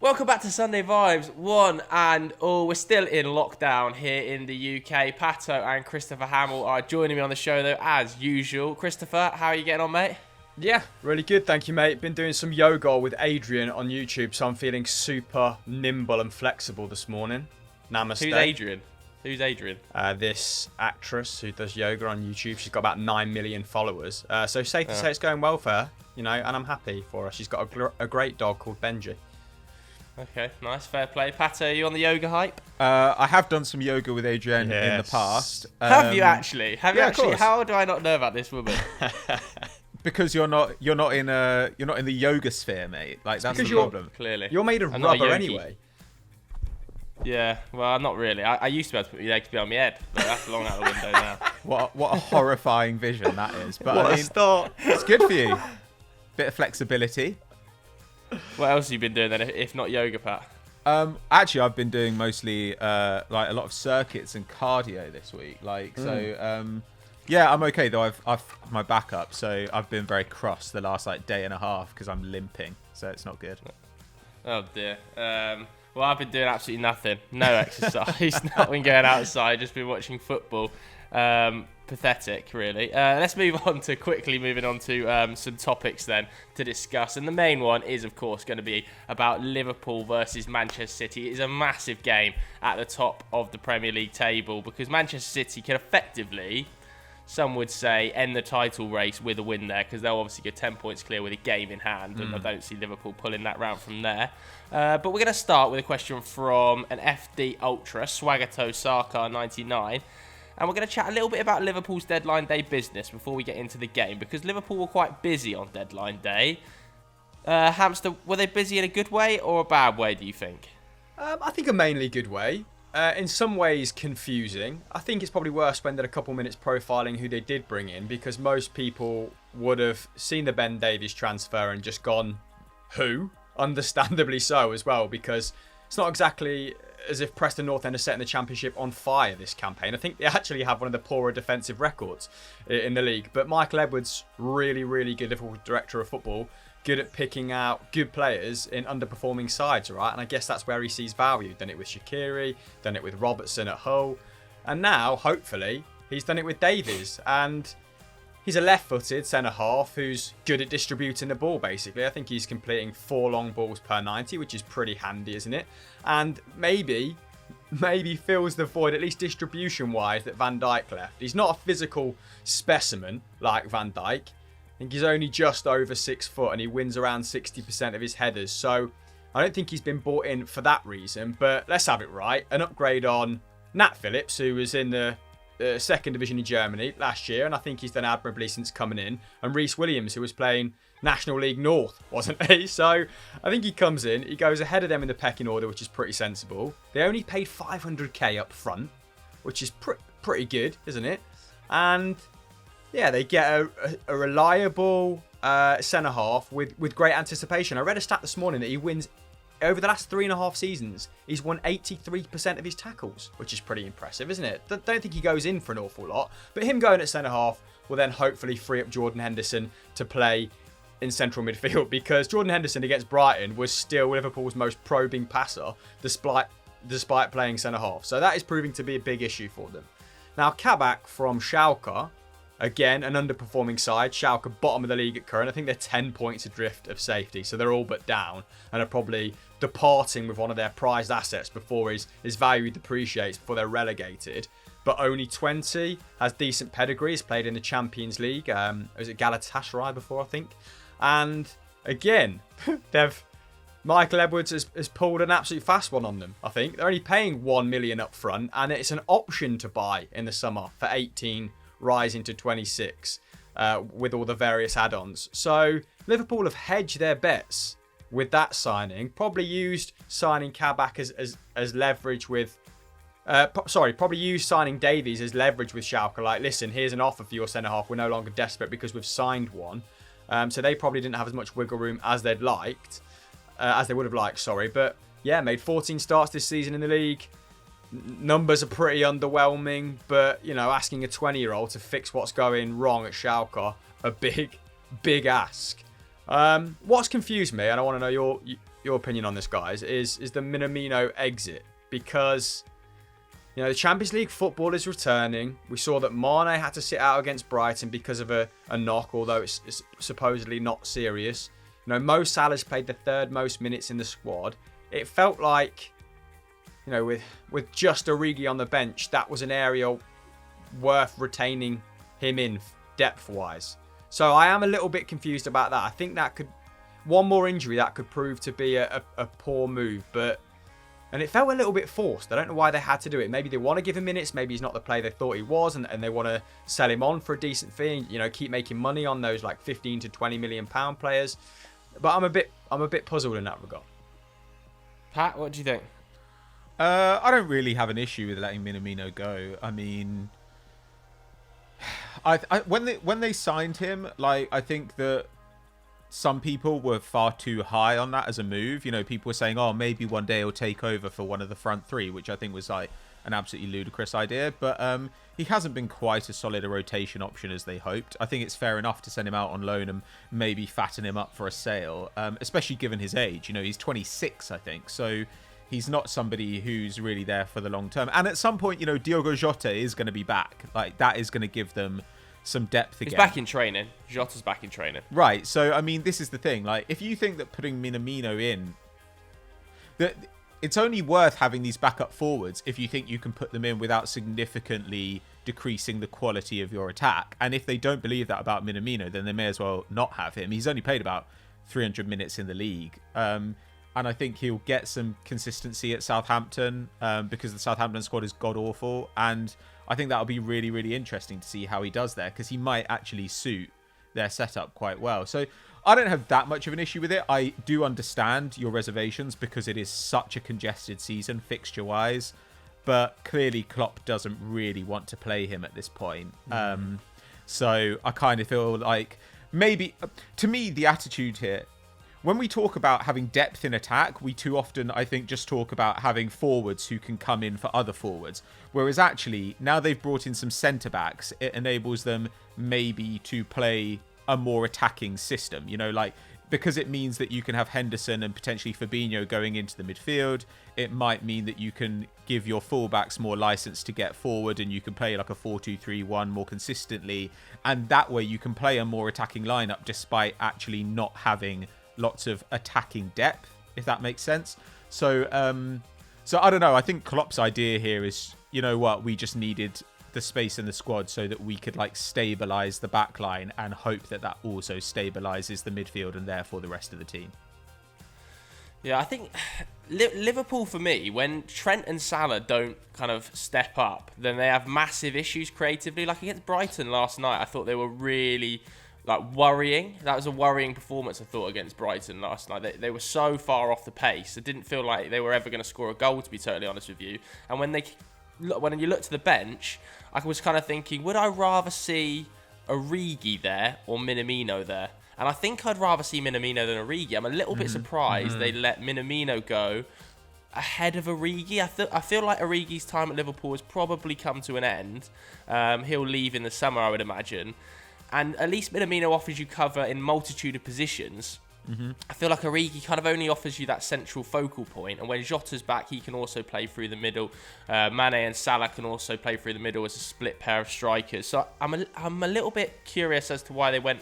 Welcome back to Sunday Vibes, one and all. We're still in lockdown here in the UK. Pato and Christopher Hamill are joining me on the show, though, as usual. Christopher, how are you getting on, mate? Yeah, really good, thank you, mate. Been doing some yoga with Adrian on YouTube, so I'm feeling super nimble and flexible this morning. Namaste. Who's Adrian? This actress who does yoga on YouTube. She's got about 9 million followers. So safe to say it's going well for her, and I'm happy for her. She's got a great dog called Benji. Okay, nice, fair play. Pato, are you on the yoga hype? I have done some yoga with Adrian in the past. Have you actually? Of course. How do I not know about this woman? Because you're not in the yoga sphere, mate. Like that's the problem. Clearly, you're made of rubber anyway. Yeah, well, not really. I used to be able to put my legs behind my head, but that's long out the window now. What a horrifying vision that is. But what a start. It's good for you. Bit of flexibility. What else have you been doing then, if not yoga, Pat? Actually, I've been doing mostly like a lot of circuits and cardio this week. Yeah, I'm okay though. I've my back up, so I've been very cross the last day and a half because I'm limping, so it's not good. Oh dear. Well, I've been doing absolutely nothing. No exercise. Not been going outside. Just been watching football. Pathetic, really. Let's move on to some topics then to discuss. And the main one is, of course, going to be about Liverpool versus Manchester City. It is a massive game at the top of the Premier League table because Manchester City can effectively, some would say, end the title race with a win there because they'll obviously get 10 points clear with a game in hand. And I don't see Liverpool pulling that round from there. But we're going to start with a question from an FD Ultra, Swagato Saka 99. And we're going to chat a little bit about Liverpool's deadline day business before we get into the game, because Liverpool were quite busy on deadline day. Hamster, were they busy in a good way or a bad way, do you think? I think a mainly good way. In some ways confusing. I think it's probably worth spending a couple minutes profiling who they did bring in, because most people would have seen the Ben Davies transfer and just gone, who? Understandably so as well, because it's not exactly as if Preston North End are setting the Championship on fire this campaign. I think they actually have one of the poorer defensive records in the league. But Michael Edwards, really, really good Liverpool director of football, good at picking out good players in underperforming sides, right? And I guess that's where he sees value. Done it with Shaqiri, done it with Robertson at Hull. And now, hopefully, he's done it with Davies. And he's a left-footed centre-half who's good at distributing the ball, basically. I think he's completing 4 long balls per 90, which is pretty handy, isn't it? And maybe fills the void, at least distribution-wise, that Van Dijk left. He's not a physical specimen like Van Dijk. I think he's only just over 6 foot and he wins around 60% of his headers. So I don't think he's been bought in for that reason. But let's have it right. An upgrade on Nat Phillips, who was in the second division in Germany last year, and I think he's done admirably since coming in. And Reece Williams, who was playing National League North, wasn't he? So I think he comes in, he goes ahead of them in the pecking order, which is pretty sensible. They only paid 500k up front, which is pretty good, isn't it? And yeah, they get a reliable centre half with great anticipation. I read a stat this morning that he wins. Over the last 3.5 seasons, he's won 83% of his tackles, which is pretty impressive, isn't it? Don't think he goes in for an awful lot, but him going at centre-half will then hopefully free up Jordan Henderson to play in central midfield, because Jordan Henderson against Brighton was still Liverpool's most probing passer, despite playing centre-half. So that is proving to be a big issue for them. Now, Kabak from Schalke, again, an underperforming side. Schalke, bottom of the league at current. I think they're 10 points adrift of safety, so they're all but down and are probably departing with one of their prized assets before his value depreciates, before they're relegated. But only 20, has decent pedigree, has played in the Champions League. Was it Galatasaray before, I think? And again, Michael Edwards has pulled an absolute fast one on them, I think. They're only paying 1 million up front, and it's an option to buy in the summer for 18, rising to 26 with all the various add-ons. So Liverpool have hedged their bets with that signing. Probably used signing Kabak as leverage with... probably used signing Davies as leverage with Schalke. Like, listen, here's an offer for your centre-half. We're no longer desperate because we've signed one. So they probably didn't have as much wiggle room as they'd liked. As they would have liked, sorry. But yeah, made 14 starts this season in the league. Numbers are pretty underwhelming, but asking a 20-year-old to fix what's going wrong at Schalke, a big ask. What's confused me, and I want to know your opinion on this, guys, is the Minamino exit, because the Champions League football is returning. We saw that Mane had to sit out against Brighton because of a knock, although it's supposedly not serious. Mo Salah's played the third most minutes in the squad. It felt like, with just Origi on the bench, that was an area worth retaining him in depth-wise. So I am a little bit confused about that. I think that could, one more injury, that could prove to be a poor move, and it felt a little bit forced. I don't know why they had to do it. Maybe they want to give him minutes. Maybe he's not the player they thought he was, and they want to sell him on for a decent fee. Keep making money on those like 15 to 20 million pound players. But I'm a bit puzzled in that regard. Pat, what do you think? I don't really have an issue with letting Minamino go. I mean, when they signed him, I think that some people were far too high on that as a move. People were saying, oh, maybe one day he'll take over for one of the front three, which I think was an absolutely ludicrous idea. But he hasn't been quite as solid a rotation option as they hoped. I think it's fair enough to send him out on loan and maybe fatten him up for a sale, especially given his age. He's 26, I think. So he's not somebody who's really there for the long term. And at some point, Diogo Jota is going to be back. That is going to give them some depth again. He's back in training. Jota's back in training. Right. So, I mean, this is the thing. If you think that putting Minamino in, that it's only worth having these backup forwards if you think you can put them in without significantly decreasing the quality of your attack. And if they don't believe that about Minamino, then they may as well not have him. He's only played about 300 minutes in the league. And I think he'll get some consistency at Southampton because the Southampton squad is god-awful. And I think that'll be really, really interesting to see how he does there, because he might actually suit their setup quite well. So I don't have that much of an issue with it. I do understand your reservations because it is such a congested season fixture-wise. But clearly Klopp doesn't really want to play him at this point. So I kind of feel like maybe, to me, the attitude here, when we talk about having depth in attack, we too often, I think, just talk about having forwards who can come in for other forwards. Whereas actually, now they've brought in some centre-backs, it enables them maybe to play a more attacking system. Because it means that you can have Henderson and potentially Fabinho going into the midfield. It might mean that you can give your fullbacks more license to get forward and you can play like a 4-2-3-1 more consistently. And that way you can play a more attacking lineup despite actually not having lots of attacking depth, if that makes sense. So I don't know. I think Klopp's idea here is, we just needed the space in the squad so that we could stabilize the back line and hope that also stabilizes the midfield and therefore the rest of the team. Yeah, I think Liverpool, for me, when Trent and Salah don't kind of step up, then they have massive issues creatively. Like against Brighton last night, I thought they were really worrying. That was a worrying performance, I thought, against Brighton last night. They were so far off the pace. It didn't feel like they were ever going to score a goal, to be totally honest with you. And when you look to the bench, I was kind of thinking, would I rather see Origi there or Minamino there? And I think I'd rather see Minamino than Origi. I'm a little bit surprised they let Minamino go ahead of Origi. I feel like Origi's time at Liverpool has probably come to an end. He'll leave in the summer, I would imagine. And at least Minamino offers you cover in multitude of positions. I feel like Origi kind of only offers you that central focal point. And when Jota's back, he can also play through the middle. Mane and Salah can also play through the middle as a split pair of strikers. So I'm a little bit curious as to why they went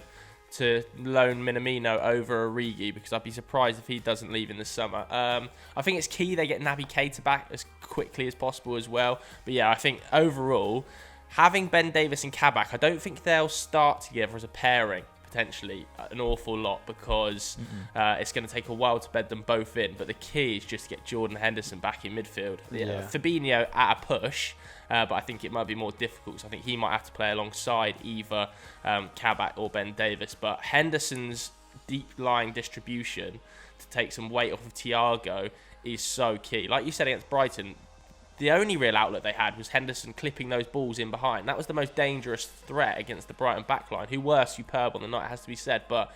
to loan Minamino over Origi, because I'd be surprised if he doesn't leave in the summer. I think it's key they get Naby Keita back as quickly as possible as well. But yeah, I think overall, having Ben Davies and Kabak, I don't think they'll start together as a pairing, potentially, an awful lot, because it's going to take a while to bed them both in. But the key is just to get Jordan Henderson back in midfield. Yeah. Fabinho at a push, but I think it might be more difficult. So I think he might have to play alongside either Kabak or Ben Davies. But Henderson's deep-lying distribution to take some weight off of Thiago is so key. Like you said against Brighton, the only real outlet they had was Henderson clipping those balls in behind. That was the most dangerous threat against the Brighton backline, who were superb on the night, it has to be said. But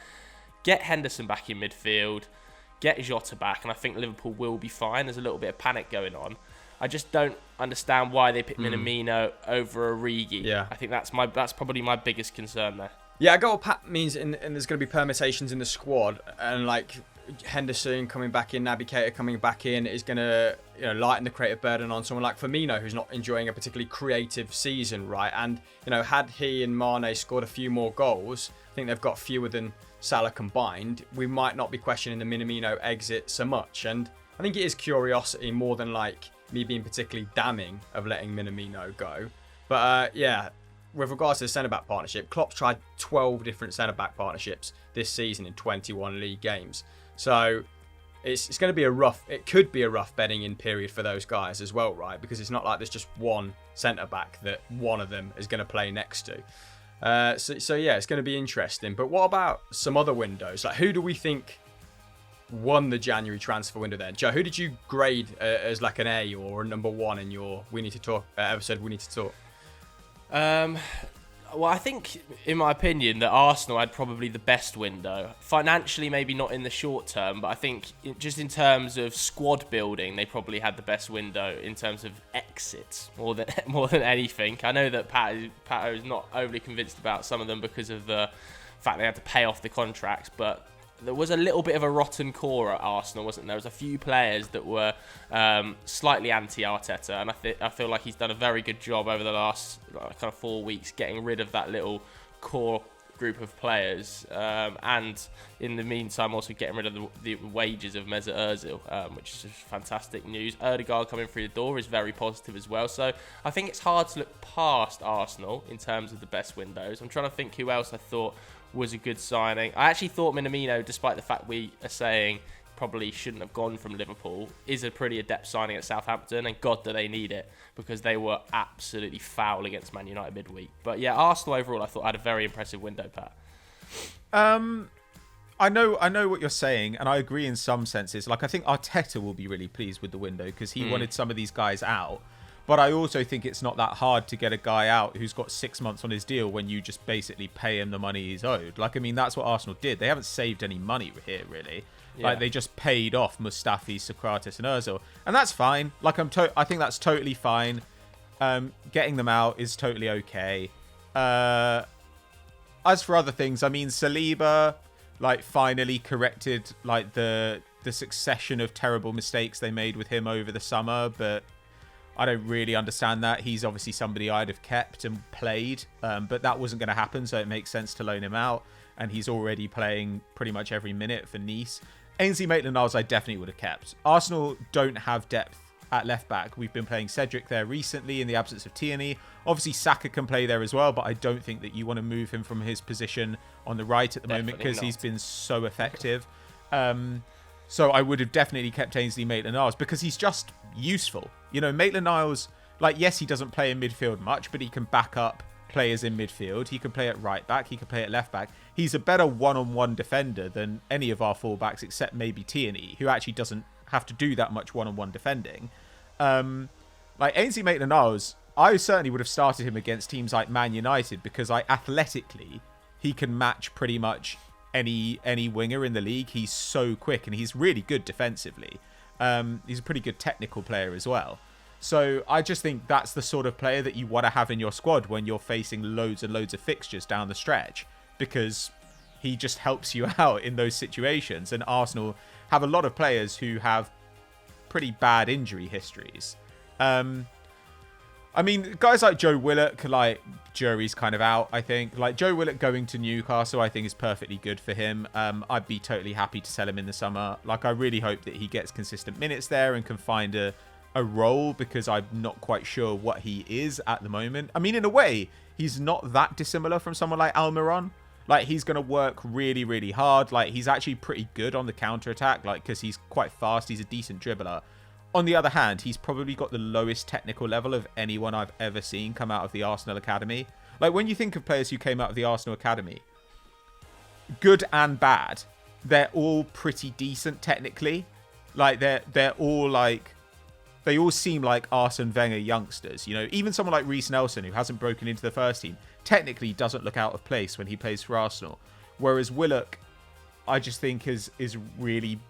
get Henderson back in midfield, get Jota back, and I think Liverpool will be fine. There's a little bit of panic going on. I just don't understand why they picked Minamino over Origi. Yeah. I think that's probably my biggest concern there. Yeah, I got what Pat means, and there's going to be permutations in the squad, and Henderson coming back in, Naby Keita coming back in is going to lighten the creative burden on someone like Firmino, who's not enjoying a particularly creative season, right? And had he and Mane scored a few more goals, I think they've got fewer than Salah combined, we might not be questioning the Minamino exit so much. And I think it is curiosity more than like me being particularly damning of letting Minamino go. But with regards to the centre-back partnership, Klopp's tried 12 different centre-back partnerships this season in 21 league games. So it's going to be it could be a rough bedding in period for those guys as well, right? Because it's not like there's just one centre-back that one of them is going to play next to. So it's going to be interesting. But what about some other windows? Like, who do we think won the January transfer window then? Joe, who did you grade as like an A or a number 1 in your We Need to Talk episode? We Need to Talk. Well, I think, in my opinion, that Arsenal had probably the best window. Financially, maybe not in the short term, but I think just in terms of squad building, they probably had the best window in terms of exits more than anything. I know that Pato is not overly convinced about some of them because of the fact they had to pay off the contracts, but there was a little bit of a rotten core at Arsenal, wasn't there? There was a few players that were slightly anti-Arteta, and I feel like he's done a very good job over the last kind of 4 weeks getting rid of that little core group of players, and in the meantime also getting rid of the wages of Mesut Ozil, which is just fantastic news. Ødegaard coming through the door is very positive as well, so I think it's hard to look past Arsenal in terms of the best windows. I'm trying to think who else I thought was a good signing. I actually thought Minamino, despite the fact we are saying probably shouldn't have gone from Liverpool, is a pretty adept signing at Southampton, and God do they need it, because they were absolutely foul against Man United midweek. But yeah, Arsenal overall I thought had a very impressive window, Pat. I know what you're saying, and I agree in some senses. Like, I think Arteta will be really pleased with the window because he wanted some of these guys out. But I also think it's not that hard to get a guy out who's got 6 months on his deal when you just basically pay him the money he's owed. Like, I mean, that's what Arsenal did. They haven't saved any money here, really. Yeah. Like, they just paid off Mustafi, Socrates, and Ozil, and that's fine. Like, I think that's totally fine. Getting them out is totally okay. As for other things, I mean, Saliba, like, finally corrected like the succession of terrible mistakes they made with him over the summer, but I don't really understand that. He's obviously somebody I'd have kept and played, but that wasn't going to happen, so it makes sense to loan him out, and he's already playing pretty much every minute for Nice. Ainsley Maitland-Niles I definitely would have kept. Arsenal don't have depth at left back. We've been playing Cedric there recently in the absence of Tierney. Obviously Saka can play there as well, but I don't think that you want to move him from his position on the right at the moment because he's been so effective. So I would have definitely kept Ainsley Maitland-Niles because he's just useful. You know, Maitland-Niles, like, yes, he doesn't play in midfield much, but he can back up players in midfield. He can play at right back. He can play at left back. He's a better one-on-one defender than any of our fullbacks except maybe Tierney, who actually doesn't have to do that much one-on-one defending. Like, Ainsley Maitland-Niles, I certainly would have started him against teams like Man United because athletically, he can match pretty much any winger in the league. He's so quick and he's really good defensively. He's a pretty good technical player as well. So I just think that's the sort of player that you want to have in your squad when you're facing loads and loads of fixtures down the stretch, because he just helps you out in those situations. And Arsenal have a lot of players who have pretty bad injury histories. I mean, guys like Joe Willock, like, jury's kind of out, I think. Like, Joe Willock going to Newcastle, I think, is perfectly good for him. I'd be totally happy to sell him in the summer. Like, I really hope that he gets consistent minutes there and can find a role, because I'm not quite sure what he is at the moment. I mean, in a way, he's not that dissimilar from someone like Almiron. Like, he's going to work really, really hard. Like, he's actually pretty good on the counter-attack, like, because he's quite fast. He's a decent dribbler. On the other hand, he's probably got the lowest technical level of anyone I've ever seen come out of the Arsenal Academy. Like, when you think of players who came out of the Arsenal Academy, good and bad, they're all pretty decent technically. Like, they're all like, they all seem like Arsene Wenger youngsters. You know, even someone like Reece Nelson, who hasn't broken into the first team, technically doesn't look out of place when he plays for Arsenal. Whereas Willock, I just think is really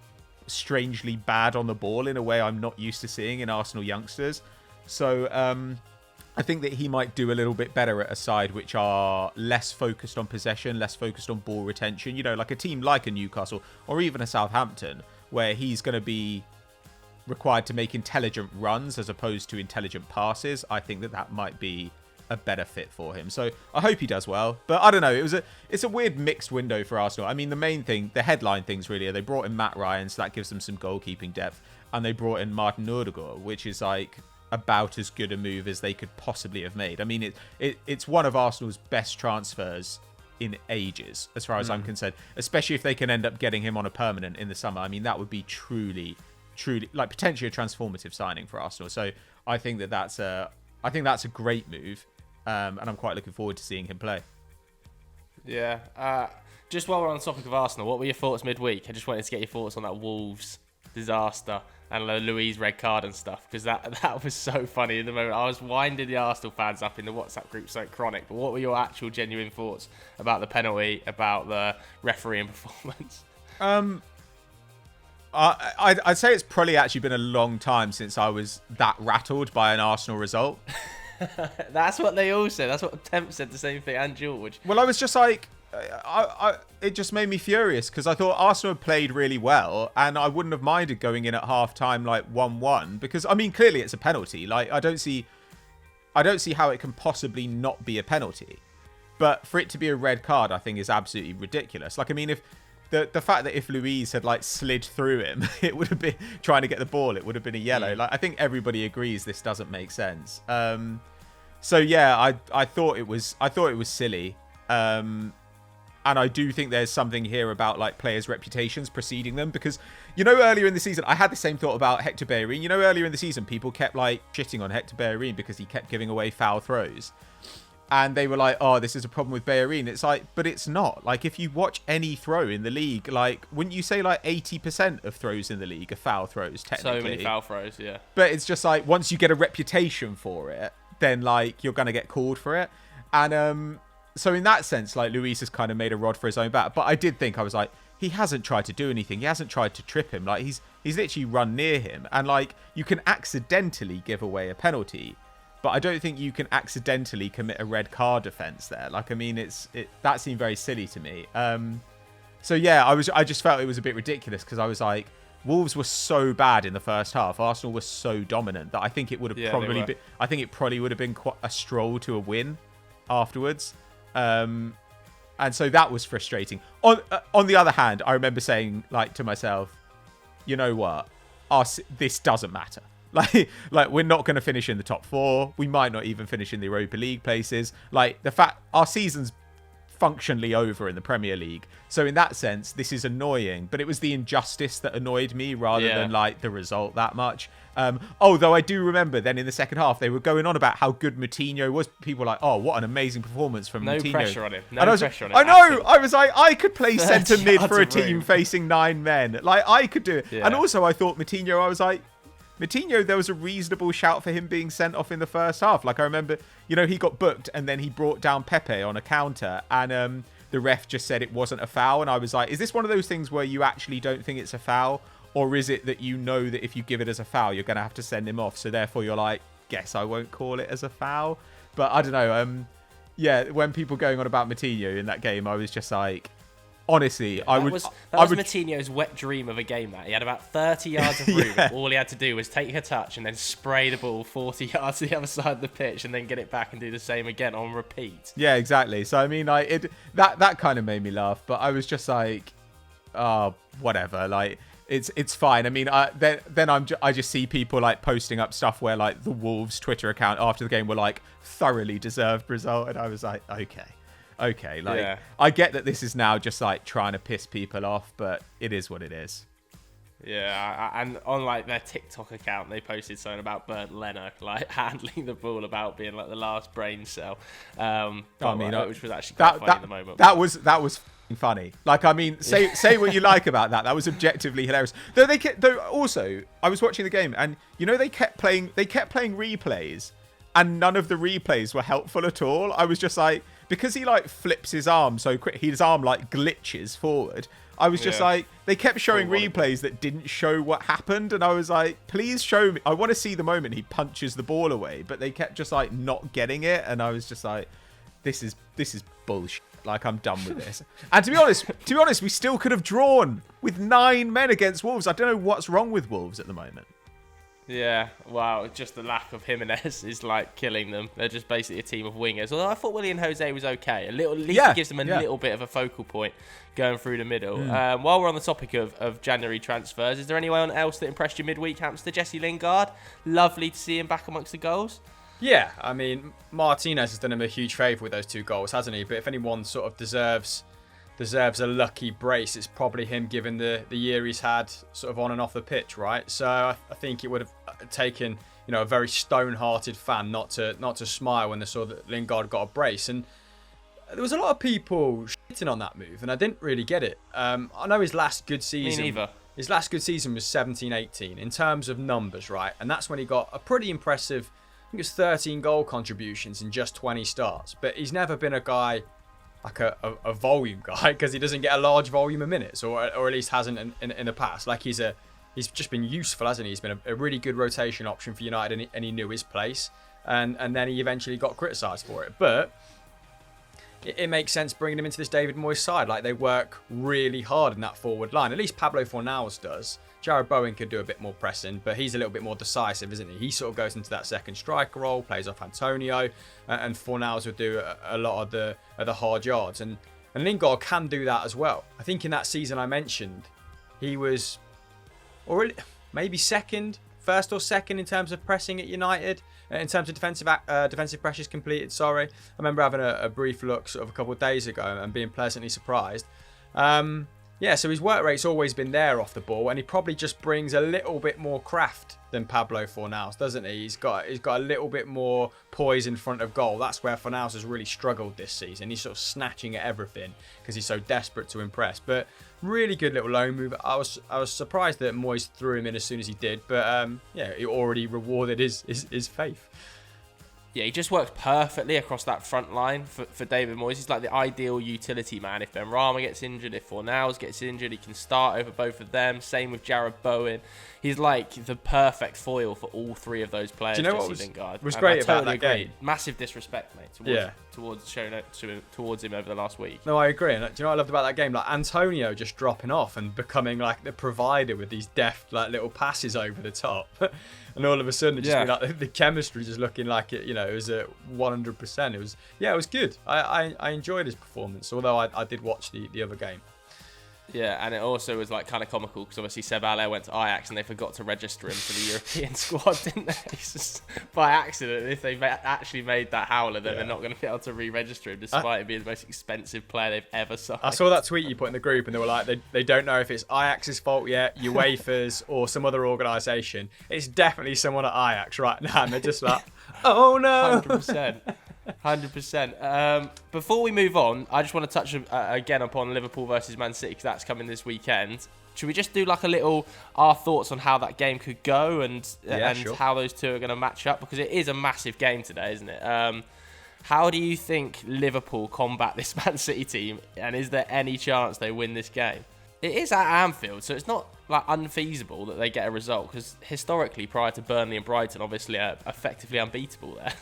strangely bad on the ball in a way I'm not used to seeing in Arsenal youngsters. So I think that he might do a little bit better at a side which are less focused on possession, less focused on ball retention. You know, like a team like a Newcastle or even a Southampton, where he's going to be required to make intelligent runs as opposed to intelligent passes. I think that might be a better fit for him. So I hope he does well. But I don't know. It's a weird mixed window for Arsenal. I mean, the main thing, the headline things really are they brought in Matt Ryan, so that gives them some goalkeeping depth, and they brought in Martin Odegaard, which is like about as good a move as they could possibly have made. I mean, it's one of Arsenal's best transfers in ages, as far as I'm concerned, especially if they can end up getting him on a permanent in the summer. I mean, that would be truly, like potentially a transformative signing for Arsenal. So I think that's a great move, and I'm quite looking forward to seeing him play. Yeah. Just while we're on the topic of Arsenal, what were your thoughts midweek? I just wanted to get your thoughts on that Wolves disaster and Louise red card and stuff, because that was so funny in the moment. I was winding the Arsenal fans up in the WhatsApp group, so chronic. But what were your actual genuine thoughts about the penalty, about the refereeing performance? I'd say it's probably actually been a long time since I was that rattled by an Arsenal result. That's what they all said. That's what Temp said, the same thing, and George. Well, I was just like, it just made me furious because I thought Arsenal had played really well, and I wouldn't have minded going in at half time like 1-1 because I mean clearly it's a penalty. Like I don't see how it can possibly not be a penalty, but for it to be a red card, I think is absolutely ridiculous. Like I mean, if the fact that if Louise had like slid through him, it would have been trying to get the ball, it would have been a yellow. Like I think everybody agrees this doesn't make sense. So yeah, I thought it was silly. And I do think there's something here about like players' reputations preceding them because, you know, earlier in the season, I had the same thought about Hector Bellerin. You know, earlier in the season, people kept like shitting on Hector Bellerin because he kept giving away foul throws. And they were like, oh, this is a problem with Bellerin. It's like, but it's not. Like, if you watch any throw in the league, like, wouldn't you say like 80% of throws in the league are foul throws, technically? So many foul throws, yeah. But it's just like, once you get a reputation for it, then like, you're going to get called for it. And, so in that sense, like Luis has kind of made a rod for his own back. But I did think, I was like, he hasn't tried to do anything. He hasn't tried to trip him. Like he's literally run near him. And like you can accidentally give away a penalty, but I don't think you can accidentally commit a red card offence there. Like I mean, that seemed very silly to me. So yeah, I just felt it was a bit ridiculous because I was like, Wolves were so bad in the first half. Arsenal was so dominant that I think it would have probably been. I think it probably would have been quite a stroll to a win afterwards. And so that was frustrating. On the other hand, I remember saying like to myself, you know what, this doesn't matter. Like we're not going to finish in the top 4. We might not even finish in the Europa League places. Like the fact our season's functionally over in the Premier League. So in that sense, this is annoying, but it was the injustice that annoyed me rather than like the result that much. Although I do remember then in the second half, they were going on about how good Moutinho was. People were like, oh, what an amazing performance from Moutinho. No pressure on him. Pressure on him. I know. I was like, I could play centre mid for a team facing 9 men. Like I could do it. Yeah. And also I thought Moutinho, I was like, Moutinho, there was a reasonable shout for him being sent off in the first half. Like I remember, you know, he got booked and then he brought down Pepe on a counter and the ref just said it wasn't a foul. And I was like, is this one of those things where you actually don't think it's a foul? Or is it that you know that if you give it as a foul, you're going to have to send him off? So therefore you're like, guess I won't call it as a foul. But I don't know. Yeah, when people going on about Moutinho in that game, I was just like, honestly, that was Moutinho's wet dream of a game. That he had about 30 yards of room. Yeah. All he had to do was take a touch and then spray the ball 40 yards to the other side of the pitch, and then get it back and do the same again on repeat. Yeah, exactly. So I mean, like that kind of made me laugh, but I was just like, oh, whatever. Like it's fine. I mean, I just see people like posting up stuff where like the Wolves Twitter account after the game were like thoroughly deserved result, and I was like, okay, like I get that this is now just like trying to piss people off, but it is what it is. Yeah, and on like their TikTok account, they posted something about Bernd Leno like handling the ball about being like the last brain cell. Which was actually quite funny in the moment. That was funny. Like, I mean, say what you like about that. That was objectively hilarious. Though also, I was watching the game, and you know they kept playing replays, and none of the replays were helpful at all. I was just like, because he like flips his arm so quick, his arm like glitches forward. I was just like, they kept showing replays that didn't show what happened, and I was like, please show me. I want to see the moment he punches the ball away, but they kept just like not getting it, and I was just like, this is bullshit. Like, I'm done with this. And to be honest, we still could have drawn with 9 men against Wolves. I don't know what's wrong with Wolves at the moment. Yeah, wow, just the lack of Jimenez is like killing them. They're just basically a team of wingers. Although I thought Willian Jose was okay. At least he gives them a little bit of a focal point going through the middle. While we're on the topic of January transfers, is there anyone else that impressed you midweek, Hamster? Jesse Lingard, lovely to see him back amongst the goals. Yeah, I mean, Martinez has done him a huge favour with those 2 goals, hasn't he? But if anyone sort of deserves a lucky brace, it's probably him, given the year he's had sort of on and off the pitch, right? So I think it would have taken, you know, a very stone-hearted fan not to smile when they saw that Lingard got a brace. And there was a lot of people shitting on that move, and I didn't really get it. I know his last good season. Me neither. His last good season was 17-18 in terms of numbers, right? And that's when he got a pretty impressive, I think it's 13 goal contributions in just 20 starts. But he's never been a guy like a volume guy, because he doesn't get a large volume of minutes, or at least hasn't in the past. Like, he's just been useful, hasn't he? He's been a really good rotation option for United, and he knew his place, and then he eventually got criticised for it. But it makes sense bringing him into this David Moyes side. Like, they work really hard in that forward line. At least Pablo Fornals does. Jared Bowen could do a bit more pressing, but he's a little bit more decisive, isn't he? He sort of goes into that second striker role, plays off Antonio, and Fornals would do a lot of the hard yards. And Lingard can do that as well. I think in that season I mentioned, he was already maybe first or second in terms of pressing at United, in terms of defensive pressures completed. Sorry, I remember having a brief look sort of a couple of days ago and being pleasantly surprised. Yeah, so his work rate's always been there off the ball, and he probably just brings a little bit more craft than Pablo Fornals, doesn't he? He's got a little bit more poise in front of goal. That's where Fornals has really struggled this season. He's sort of snatching at everything because he's so desperate to impress. But really good little loan move. I was surprised that Moyes threw him in as soon as he did, but yeah, he already rewarded his faith. Yeah, he just works perfectly across that front line for David Moyes. He's like the ideal utility man. If Benrahma gets injured, if Fornals gets injured, he can start over both of them. Same with Jared Bowen. He's like the perfect foil for all 3 of those players. Do you know Jesse what was great about that game? Massive disrespect, mate, towards him over the last week. No, I agree. And do you know what I loved about that game? Like, Antonio just dropping off and becoming like the provider with these deft like little passes over the top. And all of a sudden, it just be like the chemistry just looking like it. You know, it was at 100%. It was good. I enjoyed his performance, although I did watch the other game. Yeah, and it also was like kind of comical because obviously Seb Haller went to Ajax and they forgot to register him for the European squad, didn't they? It's just by accident. If they actually made that Howler, then they're not going to be able to re-register him, despite it being the most expensive player they've ever signed. I saw that tweet you put in the group, and they were like, they don't know if it's Ajax's fault yet, UEFA's, or some other organisation. It's definitely someone at Ajax right now, and they're just like, oh no. 100%. 100%. Before we move on, I just want to touch again upon Liverpool versus Man City, because that's coming this weekend. Should we just do like a little our thoughts on how that game could go and sure. how those two are going to match up? Because it is a massive game today, isn't it? How do you think Liverpool combat this Man City team, and is there any chance they win this game? It is at Anfield, so it's not like unfeasible that they get a result, because historically, prior to Burnley and Brighton, obviously are effectively unbeatable there.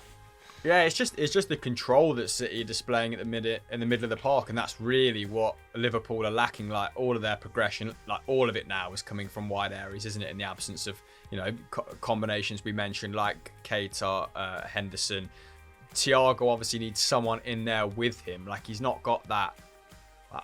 Yeah, it's just the control that City are displaying in the middle of the park, and that's really what Liverpool are lacking. Like, all of their progression, like all of it now, is coming from wide areas, isn't it? In the absence of, you know, combinations we mentioned like Keita, Henderson, Thiago obviously needs someone in there with him. Like, he's not got that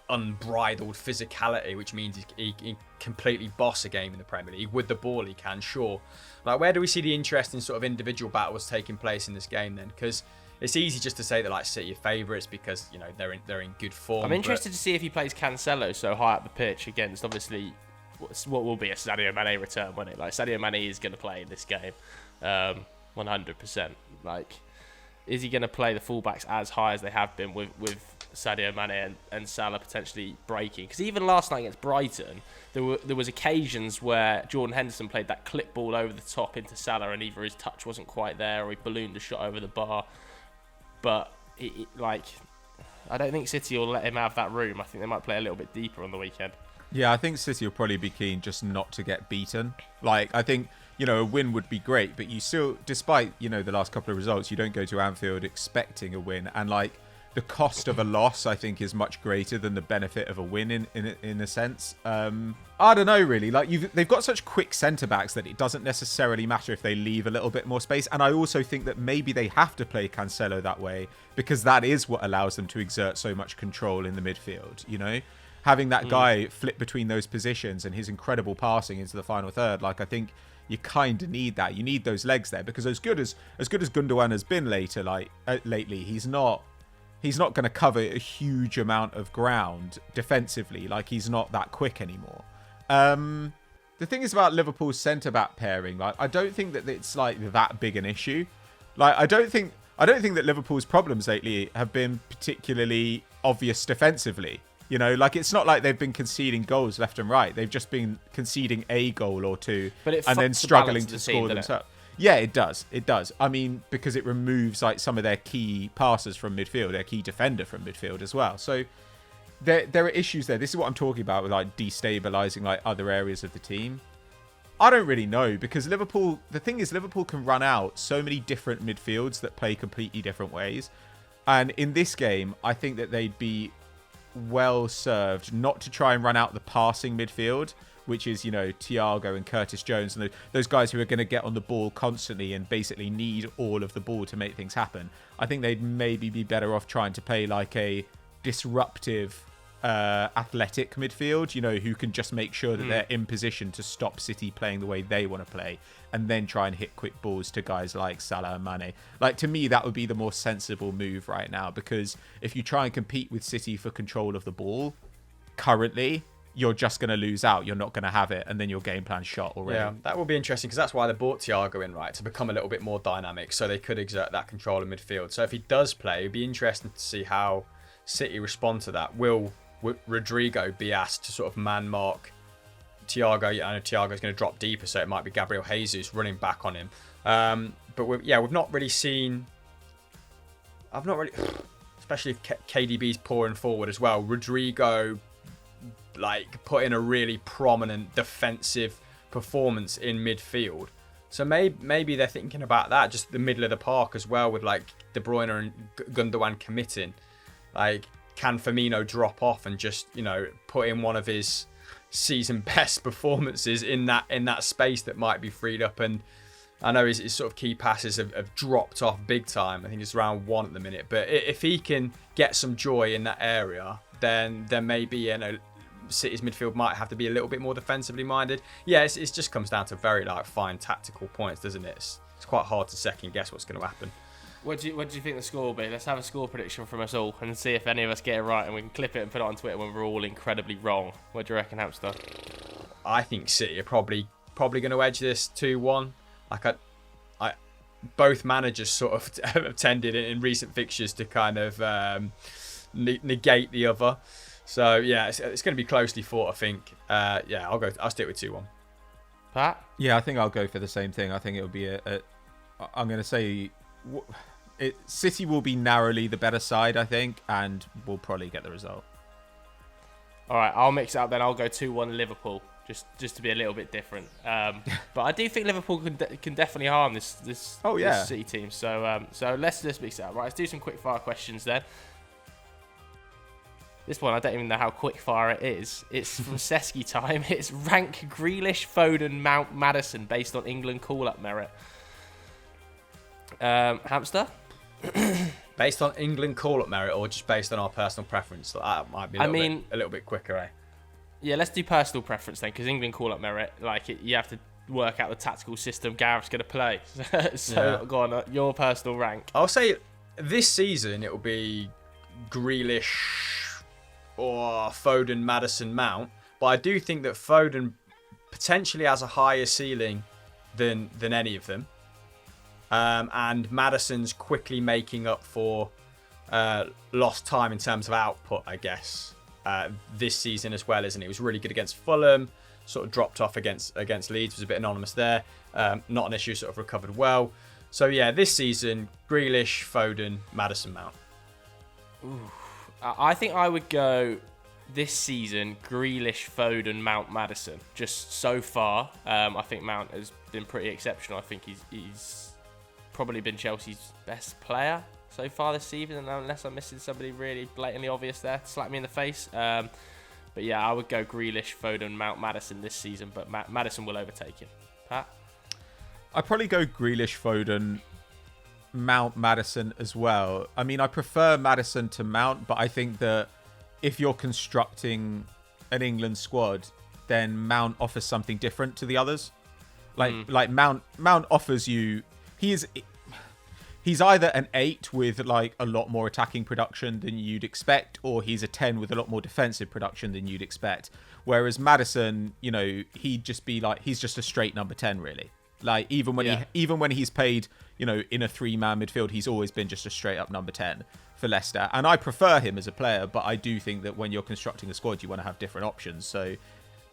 unbridled physicality, which means he can completely boss a game in the Premier League. With the ball, he can, sure. Like, where do we see the interesting sort of individual battles taking place in this game then? Because it's easy just to say that like City are favourites because, you know, they're in good form. I'm interested to see if he plays Cancelo so high up the pitch against obviously what will be a Sadio Mane return, won't it? Like, Sadio Mane is going to play in this game, 100%. Like, is he going to play the fullbacks as high as they have been with Sadio Mane and Salah potentially breaking? Because even last night against Brighton, there was occasions where Jordan Henderson played that clip ball over the top into Salah, and either his touch wasn't quite there or he ballooned a shot over the bar. But I don't think City will let him have that room. I think they might play a little bit deeper on the weekend. Yeah, I think City will probably be keen just not to get beaten. Like, I think, a win would be great, but you still, despite, the last couple of results, you don't go to Anfield expecting a win. And, like, the cost of a loss, I think, is much greater than the benefit of a win in a sense. I don't know, really. Like, they've got such quick centre-backs that it doesn't necessarily matter if they leave a little bit more space. And I also think that maybe they have to play Cancelo that way because that is what allows them to exert so much control in the midfield, Having that guy flip between those positions and his incredible passing into the final third, like, I think you kind of need that. You need those legs there because as good as Gundogan has been lately, he's not going to cover a huge amount of ground defensively. Like, he's not that quick anymore. The thing is about Liverpool's centre-back pairing, like, I don't think that it's like that big an issue. Like, I don't think that Liverpool's problems lately have been particularly obvious defensively. Like, it's not like they've been conceding goals left and right. They've just been conceding a goal or two and then struggling to score themselves. Yeah, it does. It does. I mean, because it removes like some of their key passers from midfield, their key defender from midfield as well. So there are issues there. This is what I'm talking about with like destabilizing like other areas of the team. I don't really know because Liverpool can run out so many different midfields that play completely different ways. And in this game, I think that they'd be well served not to try and run out the passing midfield, which is, Thiago and Curtis Jones and those guys who are going to get on the ball constantly and basically need all of the ball to make things happen. I think they'd maybe be better off trying to play like a disruptive, athletic midfield, who can just make sure that they're in position to stop City playing the way they want to play and then try and hit quick balls to guys like Salah and Mane. Like, to me, that would be the more sensible move right now because if you try and compete with City for control of the ball, currently, you're just going to lose out. You're not going to have it, and then your game plan's shot already. Yeah, that will be interesting because that's why they brought Thiago in, right, to become a little bit more dynamic so they could exert that control in midfield. So if he does play, it'd be interesting to see how City respond to that. Will Rodrigo be asked to sort of man mark Thiago? I know Thiago's going to drop deeper, so it might be Gabriel Jesus running back on him. But we've not really seen... especially if KDB's pouring forward as well. Rodrigo... like put in a really prominent defensive performance in midfield. So maybe they're thinking about that, just the middle of the park as well with like De Bruyne and Gundogan committing. Like, can Firmino drop off and just, put in one of his season best performances in that space that might be freed up? And I know his sort of key passes have dropped off big time. I think it's around 1 at the minute. But if he can get some joy in that area, then maybe, City's midfield might have to be a little bit more defensively minded. Yeah, it just comes down to very like fine tactical points, doesn't it? It's quite hard to second guess what's going to happen. What do you think the score will be? Let's have a score prediction from us all and see if any of us get it right, and we can clip it and put it on Twitter when we're all incredibly wrong. What do you reckon, Hamster? I think City are probably going to edge this 2-1. Like both managers sort of have tended in recent fixtures to kind of negate the other. So yeah, it's going to be closely fought, I think. I'll stick with 2-1. Pat? Yeah, I think I'll go for the same thing. I think it'll be I'm going to say City will be narrowly the better side, I think, and we'll probably get the result. All right, I'll mix it up then. I'll go 2-1 Liverpool, just to be a little bit different. But I do think Liverpool can definitely harm this City team. So let's mix it up. Right, let's do some quick fire questions then. This one, I don't even know how quick fire it is. It's from Sesky time. It's rank Grealish, Foden, Mount, Maddison based on England call-up merit. Hamster? Based on England call-up merit or just based on our personal preference? That might be a little bit quicker, eh? Yeah, let's do personal preference then, because England call-up merit, you have to work out the tactical system Gareth's going to play. Go on, your personal rank. I'll say this season it will be Grealish or Foden, Maddison, Mount. But I do think that Foden potentially has a higher ceiling than any of them. And Maddison's quickly making up for lost time in terms of output, I guess, this season as well, isn't he? He was really good against Fulham, sort of dropped off against Leeds, was a bit anonymous there. Not an issue, sort of recovered well. So yeah, this season, Grealish, Foden, Maddison, Mount. Ooh. I think I would go this season, Grealish, Foden, Mount, Maddison. Just so far, I think Mount has been pretty exceptional. I think he's probably been Chelsea's best player so far this season, unless I'm missing somebody really blatantly obvious there to slap me in the face. But yeah, I would go Grealish, Foden, Mount, Maddison this season, but Maddison will overtake him. Pat? I'd probably go Grealish, Foden, Mount, Maddison as well. I mean, I prefer Maddison to Mount, but I think that if you're constructing an England squad, then Mount offers something different to the others. Like Mount offers you... He's either an 8 with like a lot more attacking production than you'd expect, or he's a 10 with a lot more defensive production than you'd expect. Whereas Maddison, you know, he'd just be like, he's just a straight number 10 really. Like even when he's played, you know, in a 3-man midfield, he's always been just a straight up number 10 for Leicester. And I prefer him as a player, but I do think that when you're constructing a squad, you want to have different options. So,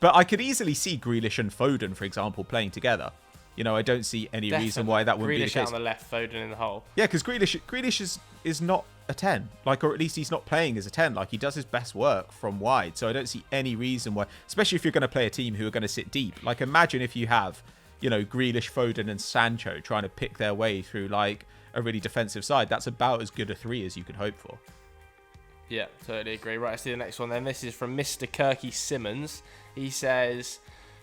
but I could easily see Grealish and Foden, for example, playing together. You know, I don't see any reason why that wouldn't be the case. Grealish out on the left, Foden in the hole. Yeah, because Grealish is not a 10. Like, or at least he's not playing as a 10. Like, he does his best work from wide. So I don't see any reason why, especially if you're going to play a team who are going to sit deep. Like, imagine if you have, you know, Grealish, Foden and Sancho trying to pick their way through, like, a really defensive side. That's about as good a 3 as you could hope for. Yeah, totally agree. Right, let's do the next one then. This is from Mr. Kirky Simmons. He says...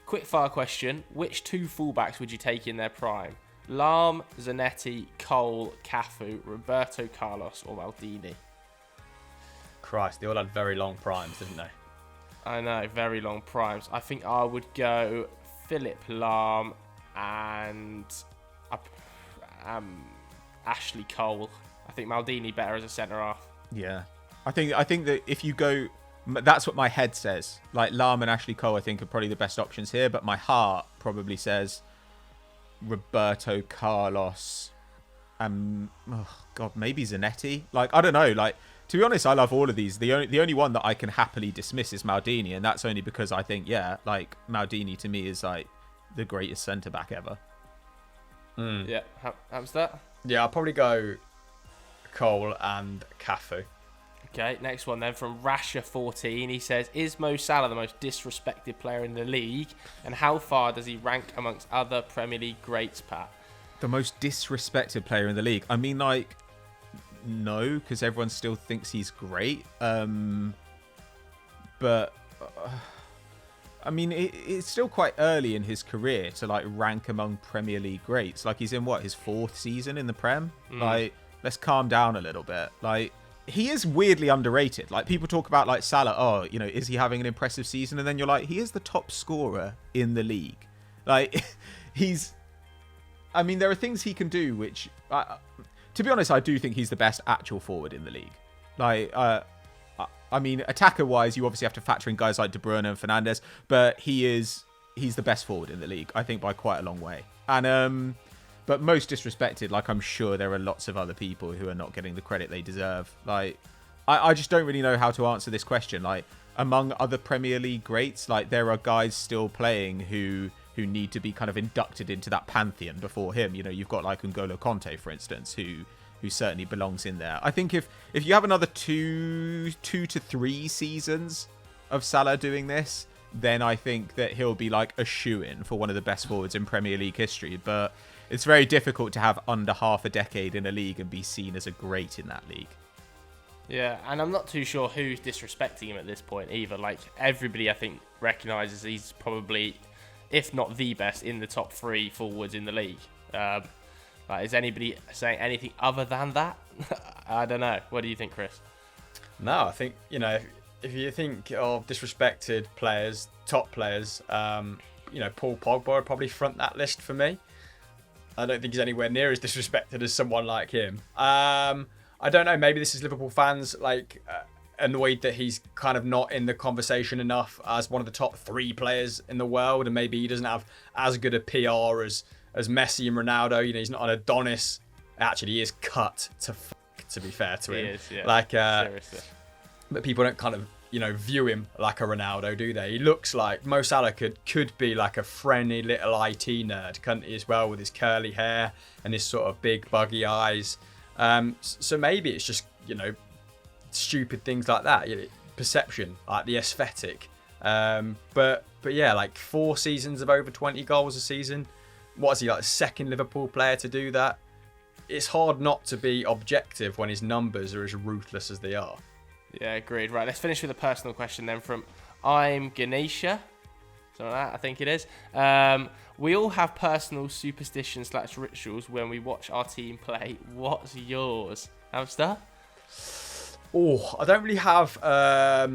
Quick fire question. Which 2 fullbacks would you take in their prime? Lahm, Zanetti, Cole, Cafu, Roberto Carlos or Maldini? Christ, they all had very long primes, didn't they? I know, very long primes. I think I would go Philip Lahm and Ashley Cole. I think Maldini better as a centre-half. Yeah. I think that if you go... That's what my head says. Like, Lahm and Ashley Cole, I think, are probably the best options here. But my heart probably says Roberto Carlos and, maybe Zanetti. Like, I don't know. Like, to be honest, I love all of these. The only one that I can happily dismiss is Maldini. And that's only because I think, like, Maldini to me is, like, the greatest centre-back ever. Yeah, how's that? Yeah, I'll probably go Cole and Cafu. Okay, next one then from Rasher14. He says, is Mo Salah the most disrespected player in the league? And how far does he rank amongst other Premier League greats, Pat? The most disrespected player in the league? I mean, like, no, because everyone still thinks he's great. But, I mean, it's still quite early in his career to, like, rank among Premier League greats. Like, he's in, his 4th season in the Prem? Like, let's calm down a little bit. Like... He is weirdly underrated. Like, people talk about, like, Salah, you know, is he having an impressive season? And then you're like, he is the top scorer in the league. Like, I mean, there are things he can do, which, to be honest, I do think he's the best actual forward in the league. Like, I mean, attacker-wise, you obviously have to factor in guys like De Bruyne and Fernandes, but he's the best forward in the league, I think, by quite a long way. And, but most disrespected, like, I'm sure there are lots of other people who are not getting the credit they deserve. Like, I just don't really know how to answer this question. Like, among other Premier League greats, like, there are guys still playing who need to be kind of inducted into that pantheon before him. You know, you've got, like, N'Golo Conte, for instance, who certainly belongs in there. I think if you have another two to 3 seasons of Salah doing this, then I think that he'll be, like, a shoo-in for one of the best forwards in Premier League history. But it's very difficult to have under half a decade in a league and be seen as a great in that league. Yeah, and I'm not too sure who's disrespecting him at this point either. Like, everybody, I think, recognises he's probably, if not the best, in the top 3 forwards in the league. Like, is anybody saying anything other than that? I don't know. What do you think, Chris? No, I think, you know, if you think of disrespected players, top players, you know, Paul Pogba would probably front that list for me. I don't think he's anywhere near as disrespected as someone like him. I don't know. Maybe this is Liverpool fans, like, annoyed that he's kind of not in the conversation enough as one of the top 3 players in the world. And maybe he doesn't have as good a PR as Messi and Ronaldo. You know, he's not an Adonis. Actually, he is cut to be fair to him. He is, yeah. Like, seriously. But people don't kind of, you know, view him like a Ronaldo, do they? He looks like Mo Salah could be like a friendly little IT nerd, couldn't he, as well, with his curly hair and his sort of big buggy eyes. So maybe it's just, you know, stupid things like that. Perception, like the aesthetic. But yeah, like 4 seasons of over 20 goals a season. What is he, like the second Liverpool player to do that? It's hard not to be objective when his numbers are as ruthless as they are. Yeah, agreed. Right, let's finish with a personal question then from I'm Ganesha. Something like that, I think it is. We all have personal superstition/rituals when we watch our team play. What's yours? Hamster? Oh, I don't really have a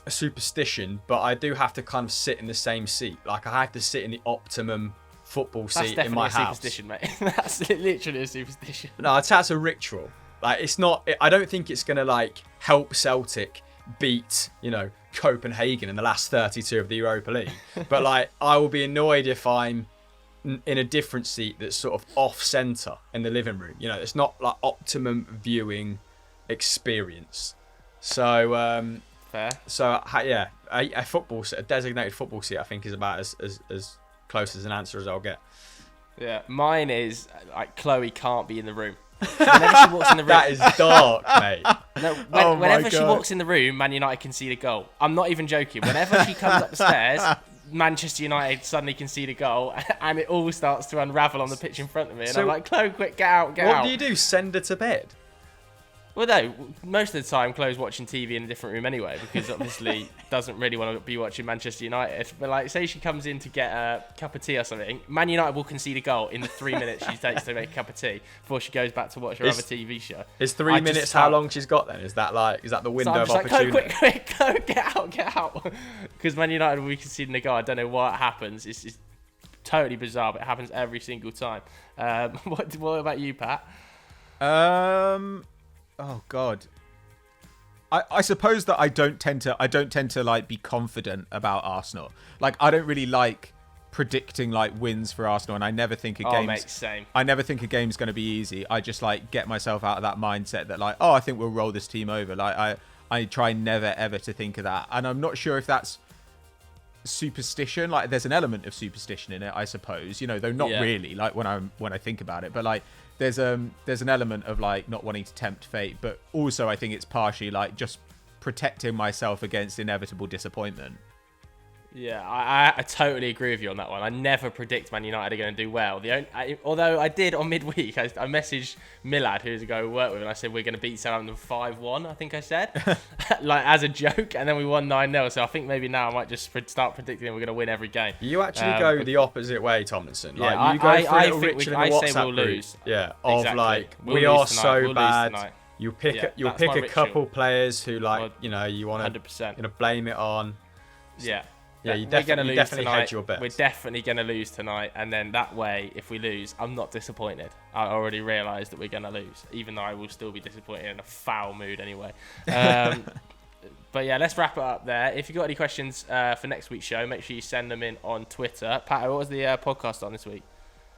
superstition, but I do have to kind of sit in the same seat. Like, I have to sit in the optimum football seat in my house. That's definitely a superstition, mate. That's literally a superstition. No, I'd say that's a ritual. Like, it's not. I don't think it's gonna like help Celtic beat, Copenhagen in the last 32 of the Europa League. But like, I will be annoyed if I'm in a different seat that's sort of off centre in the living room. It's not like optimum viewing experience. So fair. So yeah, a designated football seat, I think, is about as close as an answer as I'll get. Yeah, mine is like Chloe can't be in the room. Whenever she walks in the room, that is dark, mate. No, whenever she walks in the room, Man United concede a goal. I'm not even joking. Whenever she comes up the stairs, Manchester United suddenly concede a goal, and it all starts to unravel on the pitch in front of me. And I'm like, Chloe, quick, get out, get out. What do you do? Send her to bed? Well, no, most of the time Chloe's watching TV in a different room anyway, because obviously doesn't really want to be watching Manchester United. But like, say she comes in to get a cup of tea or something, Man United will concede a goal in the 3 minutes she takes to make a cup of tea before she goes back to watch her other TV show. Is 3 minutes how long she's got then? Is that the window of opportunity? Like, quick, go, get out. Because Man United will be conceding a goal. I don't know what happens. It's totally bizarre, but it happens every single time. What about you, Pat? Oh God, I suppose that I don't tend to like be confident about Arsenal. Like, I don't really like predicting like wins for Arsenal, and I never think I never think a game's going to be easy. I just like get myself out of that mindset that like, I think we'll roll this team over. Like, I try never ever to think of that, and I'm not sure if that's superstition. Like, there's an element of superstition in it, I suppose. Though not really. Like when I think about it, but like. There's an element of like not wanting to tempt fate, but also I think it's partially like just protecting myself against inevitable disappointment. Yeah, I totally agree with you on that one. I never predict Man United are going to do well. Although I did on midweek, I messaged Milad, who's a guy we work with, and I said we're going to beat Southampton 5-1, I think I said, like as a joke, and then we won 9-0. So I think maybe now I might just start predicting we're going to win every game. You actually go the opposite way, Tomlinson. Like, yeah, you go for a little ritual in the WhatsApp say we'll group. Lose. Yeah, of exactly. Like we are tonight. so bad. You'll pick a couple players who like you want to blame it on. Yeah. Yeah, you definitely hedge your bets. We're definitely going to lose tonight, and then that way, if we lose, I'm not disappointed. I already realised that we're going to lose, even though I will still be disappointed in a foul mood anyway. But yeah, let's wrap it up there. If you've got any questions for next week's show, make sure you send them in on Twitter. Pat, what was the podcast on this week?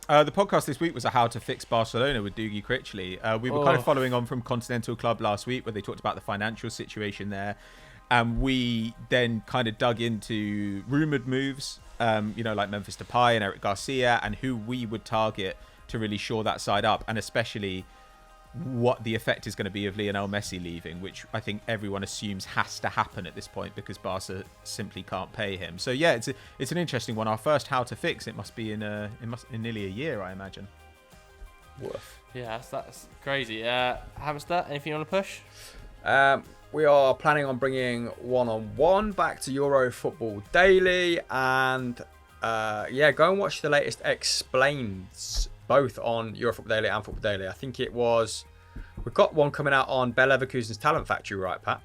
The podcast this week was a How to Fix Barcelona with Doogie Critchley. We were kind of following on from Continental Club last week, where they talked about the financial situation there. And we then kind of dug into rumoured moves, like Memphis Depay and Eric Garcia, and who we would target to really shore that side up, and especially what the effect is going to be of Lionel Messi leaving, which I think everyone assumes has to happen at this point because Barca simply can't pay him. So yeah, it's an interesting one. Our first How to Fix, it must be in nearly a year, I imagine. Woof. Yeah, that's crazy. Hamster, anything you want to push? We are planning on bringing one-on-one back to Euro Football Daily, and go and watch the latest Explains, both on Euro Football Daily and Football Daily. I think we've got one coming out on Bayer Leverkusen's Talent Factory, right, Pat?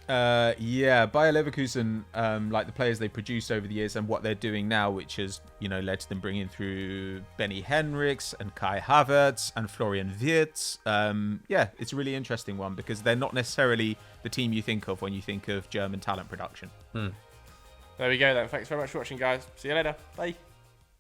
Bayer Leverkusen, like the players they produced over the years and what they're doing now, which has led to them bringing through Benny Henrichs and Kai Havertz and Florian Wirtz. It's a really interesting one because they're not necessarily the team you think of when you think of German talent production. There we go then. Thanks very much for watching, guys. See you later. Bye.